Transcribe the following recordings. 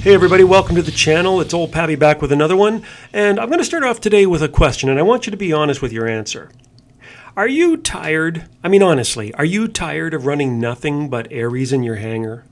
Hey everybody, welcome to the channel. It's old Pappy back with another one, and I'm going to start off today with a question, and I want you to be honest with your answer. Are you tired? I mean, honestly, are you tired of running nothing but ARES in your hangar?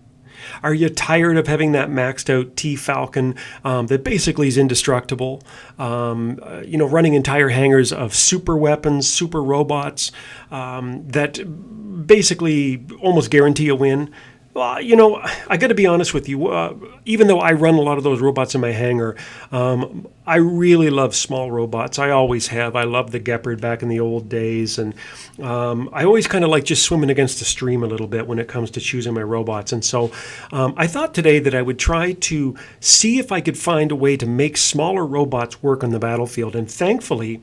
Are you tired of having that maxed out Falcon that basically is indestructible? Running entire hangars of super weapons, super robots that basically almost guarantee a win? Well, I got to be honest with you. Even though I run a lot of those robots in my hangar, I really love small robots. I always have. I loved the Gepard back in the old days. And I always kind of like just swimming against the stream a little bit when it comes to choosing my robots. And so I thought today that I would try to see if I could find a way to make smaller robots work on the battlefield. And thankfully,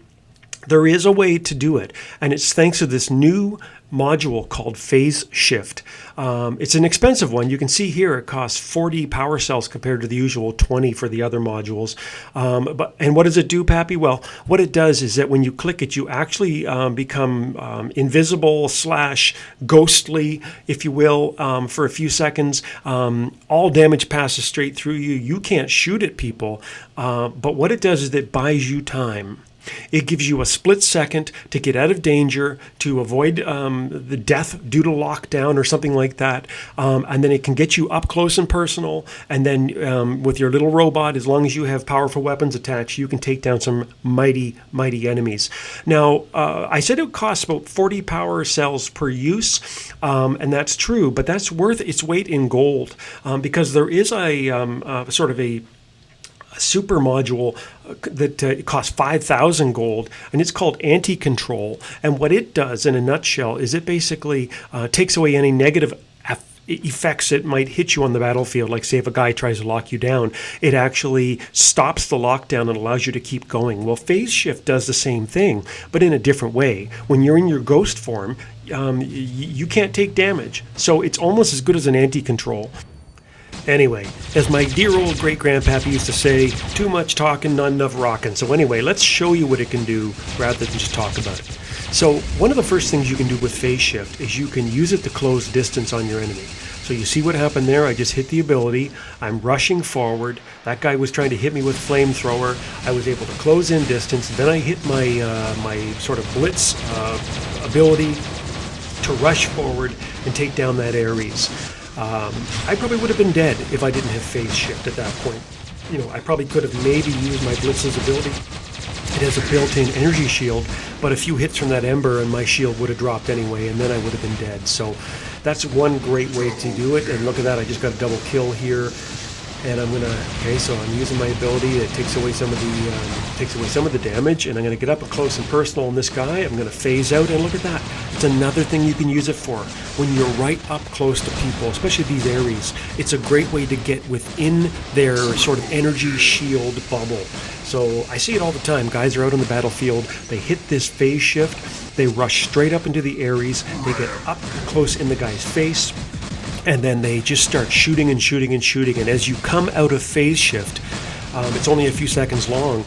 there is a way to do it, and it's thanks to this new module called Phase Shift. It's an expensive one. You can see here it costs 40 power cells compared to the usual 20 for the other modules. And what does it do, Pappy? Well, what it does is that when you click it, you actually become invisible / ghostly, if you will, for a few seconds. All damage passes straight through you. You can't shoot at people, but what it does is it buys you time. It gives you a split second to get out of danger, to avoid the death due to lockdown or something like that. And then it can get you up close and personal. And then with your little robot, as long as you have powerful weapons attached, you can take down some mighty, mighty enemies. Now, I said it costs about 40 power cells per use, and that's true. But that's worth its weight in gold because there is a sort of a super module that costs 5,000 gold, and it's called anti-control. And what it does in a nutshell is it basically takes away any negative effects that might hit you on the battlefield. Like say if a guy tries to lock you down, it actually stops the lockdown and allows you to keep going. Well, Phase Shift does the same thing, but in a different way. When you're in your ghost form, you can't take damage. So it's almost as good as an anti-control. Anyway, as my dear old great-grandpappy used to say, too much talking, not enough rocking. So anyway, let's show you what it can do rather than just talk about it. So one of the first things you can do with Phase Shift is you can use it to close distance on your enemy. So you see what happened there? I just hit the ability. I'm rushing forward. That guy was trying to hit me with flamethrower. I was able to close in distance. Then I hit my my sort of blitz ability to rush forward and take down that ARES. I probably would have been dead if I didn't have Phase Shift at that point. I probably could have maybe used my Blitz's ability. It has a built-in energy shield, but a few hits from that Ember and my shield would have dropped anyway, and then I would have been dead. So that's one great way to do it. And look at that, I just got a double kill here. And I'm so I'm using my ability. It takes away some of the damage, and I'm going to get up close and personal on this guy. I'm going to phase out, and look at that. It's another thing you can use it for. When you're right up close to people, especially these ARES, it's a great way to get within their sort of energy shield bubble. So I see it all the time. Guys are out on the battlefield. They hit this Phase Shift. They rush straight up into the ARES. They get up close in the guy's face. And then they just start shooting and shooting and shooting. And as you come out of Phase Shift, it's only a few seconds long,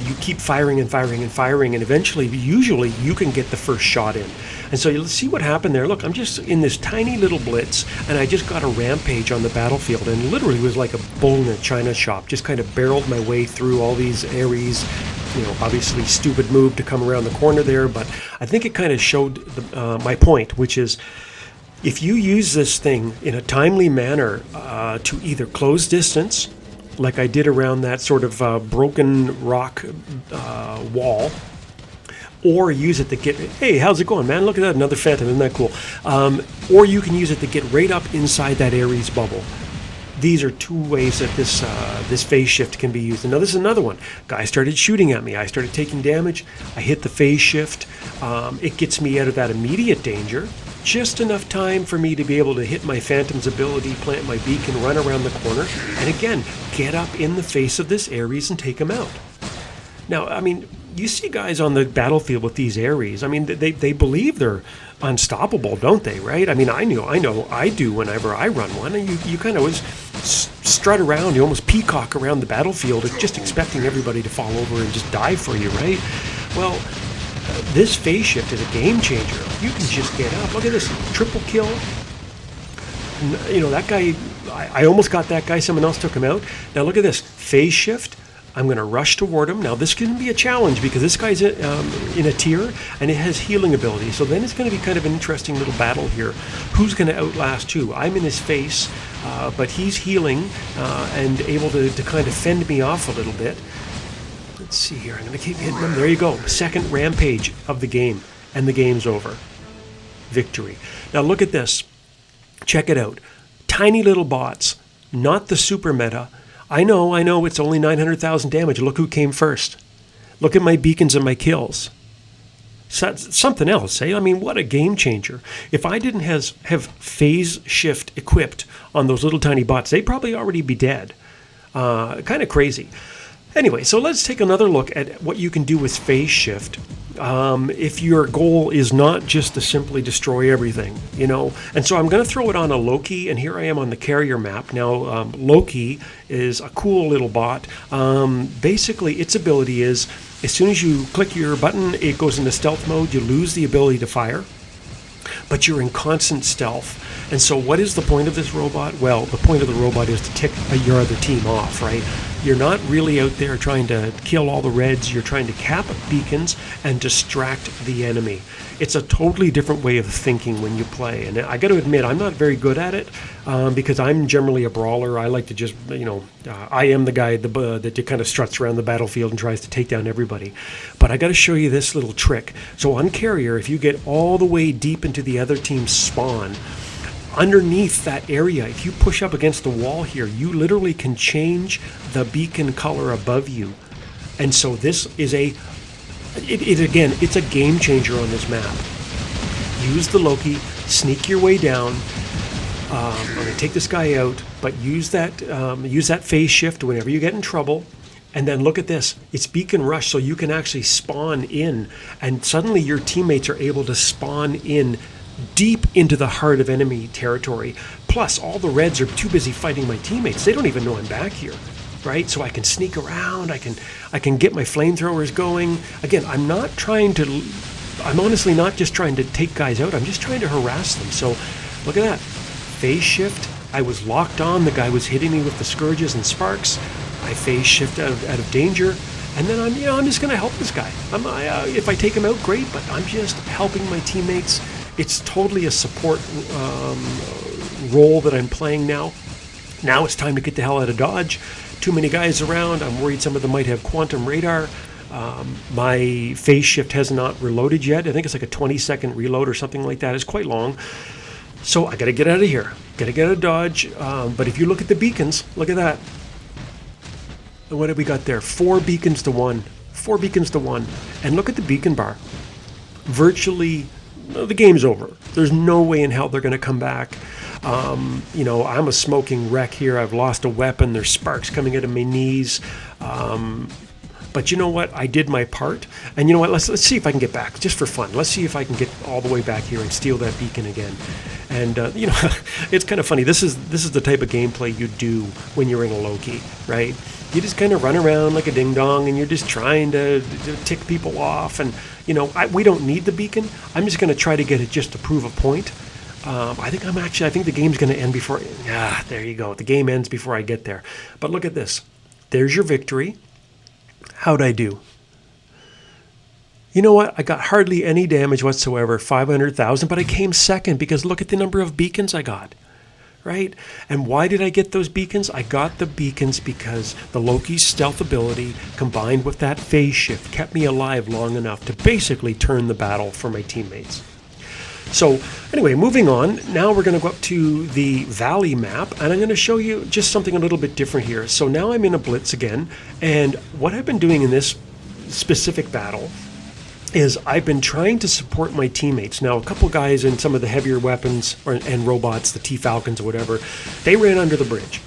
you keep firing and firing and firing, and eventually, usually, you can get the first shot in. And so you'll see what happened there. Look, I'm just in this tiny little blitz, and I just got a rampage on the battlefield, and literally was like a bull in a china shop. Just kind of barreled my way through all these ARES. Obviously stupid move to come around the corner there, but I think it kind of showed my point, which is, if you use this thing in a timely manner to either close distance, like I did around that sort of broken rock wall, or use it to get, hey, how's it going, man? Look at that, another Phantom, isn't that cool? Or you can use it to get right up inside that ARES bubble. These are two ways that this Phase Shift can be used. And now this is another one. Guy started shooting at me. I started taking damage. I hit the Phase Shift. It gets me out of that immediate danger. Just enough time for me to be able to hit my Phantom's ability, plant my beacon, run around the corner, and again, get up in the face of this ARES and take him out. Now, I mean, you see guys on the battlefield with these ARES. I mean, they believe they're unstoppable, don't they, right? I mean, I know I do whenever I run one, and you kind of always strut around, you almost peacock around the battlefield, just expecting everybody to fall over and just die for you, right? Well, this Phase Shift is a game changer. You can just get up. Look at this triple kill. That guy I almost got that guy. Someone else took him out. Now look at this. Phase shift. I'm going to rush toward him. Now this can be a challenge because this guy's in a tier and it has healing ability. So then it's going to be kind of an interesting little battle here. Who's going to outlast who? I'm in his face, but he's healing and able to kind of fend me off a little bit. Let's see here. I'm going to keep hitting him. There you go. Second rampage of the game. And the game's over. Victory. Now look at this. Check it out. Tiny little bots. Not the super meta. I know, it's only 900,000 damage. Look who came first. Look at my beacons and my kills. Something else, eh? I mean, what a game changer. If I didn't have phase shift equipped on those little tiny bots, they'd probably already be dead. Kind of crazy. Anyway, so let's take another look at what you can do with phase shift. If your goal is not just to simply destroy everything, you know. And so I'm going to throw it on a Loki, and here I am on the carrier map. Now, Loki is a cool little bot. Basically, its ability is, as soon as you click your button, it goes into stealth mode. You lose the ability to fire, but you're in constant stealth. And so what is the point of this robot? Well, the point of the robot is to tick your other team off, right? You're not really out there trying to kill all the reds. You're trying to cap beacons and distract the enemy. It's a totally different way of thinking when you play. And I got to admit, I'm not very good at it because I'm generally a brawler. I like to just, I am the guy that kind of struts around the battlefield and tries to take down everybody. But I got to show you this little trick. So on carrier, if you get all the way deep into the other team's spawn, underneath that area, if you push up against the wall here, you literally can change the beacon color above you. And so this is it's a game changer on this map. Use the Loki, sneak your way down. I'm going to take this guy out, but use that phase shift whenever you get in trouble. And then look at this. It's beacon rush, so you can actually spawn in. And suddenly your teammates are able to spawn in deep into the heart of enemy territory. Plus, all the reds are too busy fighting my teammates. They don't even know I'm back here, right? So I can sneak around. I can get my flamethrowers going. Again, I'm honestly not just trying to take guys out. I'm just trying to harass them. So look at that. Phase shift. I was locked on. The guy was hitting me with the scourges and sparks. I phase shift out of danger. And then I'm just going to help this guy. If I take him out, great, but I'm just helping my teammates. It's totally a support role that I'm playing now. Now it's time to get the hell out of Dodge. Too many guys around. I'm worried some of them might have quantum radar. My phase shift has not reloaded yet. I think it's like a 20-second reload or something like that. It's quite long. So I got to get out of here. Got to get out of Dodge. But if you look at the beacons, look at that. What have we got there? 4 beacons to 1. 4 beacons to 1. And look at the beacon bar. Virtually, the game's over. There's no way in hell they're going to come back. I'm a smoking wreck here. I've lost a weapon. There's sparks coming out of my knees. But you know what? I did my part. And you know what? Let's see if I can get back, just for fun. Let's see if I can get all the way back here and steal that beacon again. And it's kind of funny. This is the type of gameplay you do when you're in a Loki, right? You just kind of run around like a ding dong, and you're just trying to tick people off. And we don't need the beacon. I'm just going to try to get it just to prove a point. I think the game's going to end before. There you go. The game ends before I get there. But look at this. There's your victory. How'd I do? You know what? I got hardly any damage whatsoever, 500,000, but I came second because look at the number of beacons I got, right? And why did I get those beacons? I got the beacons because the Loki's stealth ability combined with that phase shift kept me alive long enough to basically turn the battle for my teammates. So anyway, moving on, now we're going to go up to the Valley map, and I'm going to show you just something a little bit different here. So now I'm in a blitz again, and what I've been doing in this specific battle is I've been trying to support my teammates. Now, a couple guys in some of the heavier weapons and robots, the Falcons or whatever, they ran under the bridge.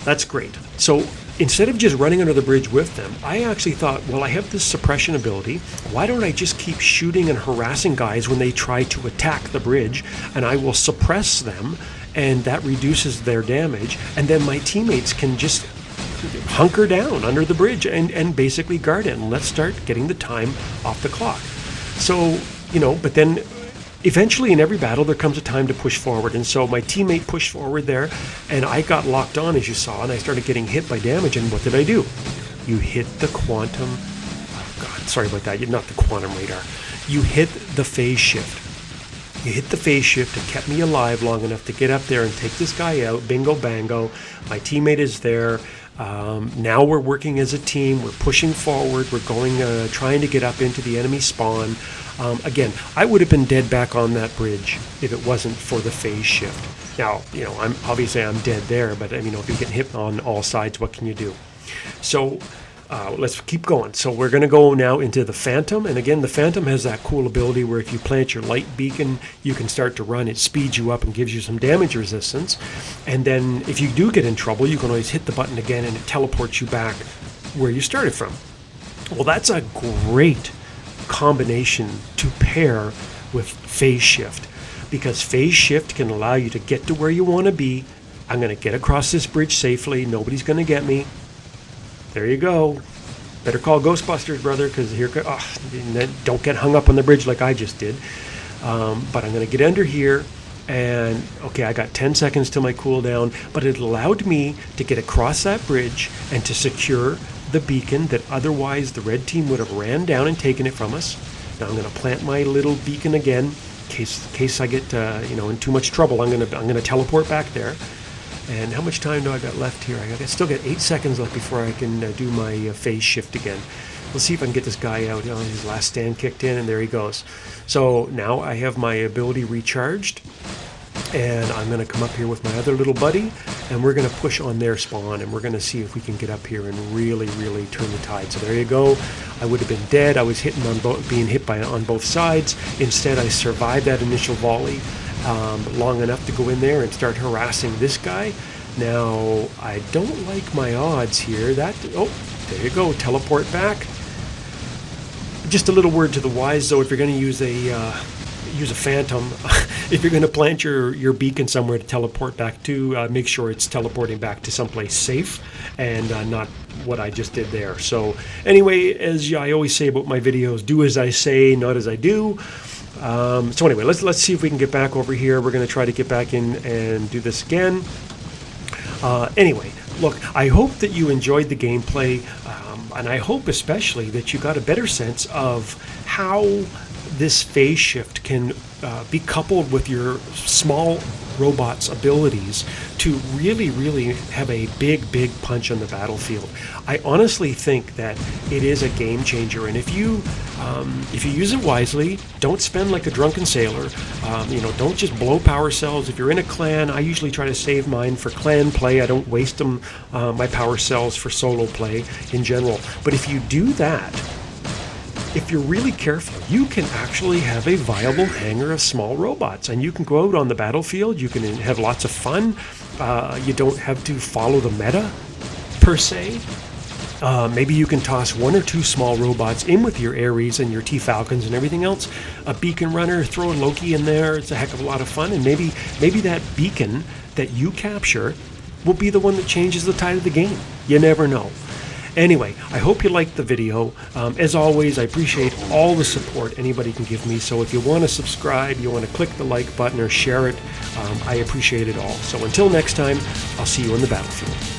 That's great. So instead of just running under the bridge with them, I actually thought, well, I have this suppression ability. Why don't I just keep shooting and harassing guys when they try to attack the bridge, and I will suppress them, and that reduces their damage, and then my teammates can just hunker down under the bridge and basically guard it, and let's start getting the time off the clock. So, but then eventually in every battle there comes a time to push forward, and so my teammate pushed forward there, and I got locked on, as you saw, and I started getting hit by damage. And what did I do? You hit the quantum, oh god, sorry about that, not the quantum radar. You hit the phase shift. You hit the phase shift and kept me alive long enough to get up there and take this guy out. Bingo bango. My teammate is there. Now we're working as a team. We're pushing forward. We're going, trying to get up into the enemy spawn. Again, I would have been dead back on that bridge if it wasn't for the phase shift. Now, I'm dead there, but if you get hit on all sides, what can you do? So let's keep going. So we're going to go now into the Phantom. And again, the Phantom has that cool ability where if you plant your light beacon, you can start to run. It speeds you up and gives you some damage resistance. And then if you do get in trouble, you can always hit the button again and it teleports you back where you started from. Well, that's a great combination to pair with phase shift, because phase shift can allow you to get to where you want to be. I'm going to get across this bridge safely. Nobody's going to get me. There you go. Better call Ghostbusters, brother, because don't get hung up on the bridge like I just did. But I'm going to get under here, and okay, I got 10 seconds till my cooldown, but it allowed me to get across that bridge and to secure the beacon that otherwise the red team would have ran down and taken it from us. Now I'm going to plant my little beacon again in case I get in too much trouble. I'm going to teleport back there. And how much time do I got left here? I still got 8 seconds left before I can do my phase shift again. Let's see if I can get this guy out. His last stand kicked in, and there he goes. So now I have my ability recharged, and I'm going to come up here with my other little buddy, and we're going to push on their spawn, and we're going to see if we can get up here and really, really turn the tide. So there you go. I would have been dead. I was being hit on both sides. Instead, I survived that initial volley long enough to go in there and start harassing this guy. Now, I don't like my odds here. There you go. Teleport back. Just a little word to the wise, though, if you're going to use a Phantom, if you're going to plant your beacon somewhere to teleport back to, make sure it's teleporting back to someplace safe and not what I just did there. So anyway, as I always say about my videos, do as I say, not as I do. So anyway, let's see if we can get back over here. We're going to try to get back in and do this again. Anyway, look, I hope that you enjoyed the gameplay, and I hope especially that you got a better sense of how this phase shift can be coupled with your small robot's abilities to really, really have a big punch on the battlefield. I honestly think that it is a game changer, and if you use it wisely, don't spend like a drunken sailor. Don't just blow power cells. If you're in a clan, I usually try to save mine for clan play. I don't waste them, my power cells, for solo play in general. But if you do that, if you're really careful, you can actually have a viable hangar of small robots, and you can go out on the battlefield. You can have lots of fun. You don't have to follow the meta, per se. Maybe you can toss 1 or 2 small robots in with your ARES and your Falcons and everything else. A beacon runner, throw a Loki in there. It's a heck of a lot of fun, and maybe that beacon that you capture will be the one that changes the tide of the game. You never know. Anyway, I hope you liked the video. As always, I appreciate all the support anybody can give me. So if you want to subscribe, you want to click the like button or share it, I appreciate it all. So until next time, I'll see you on the battlefield.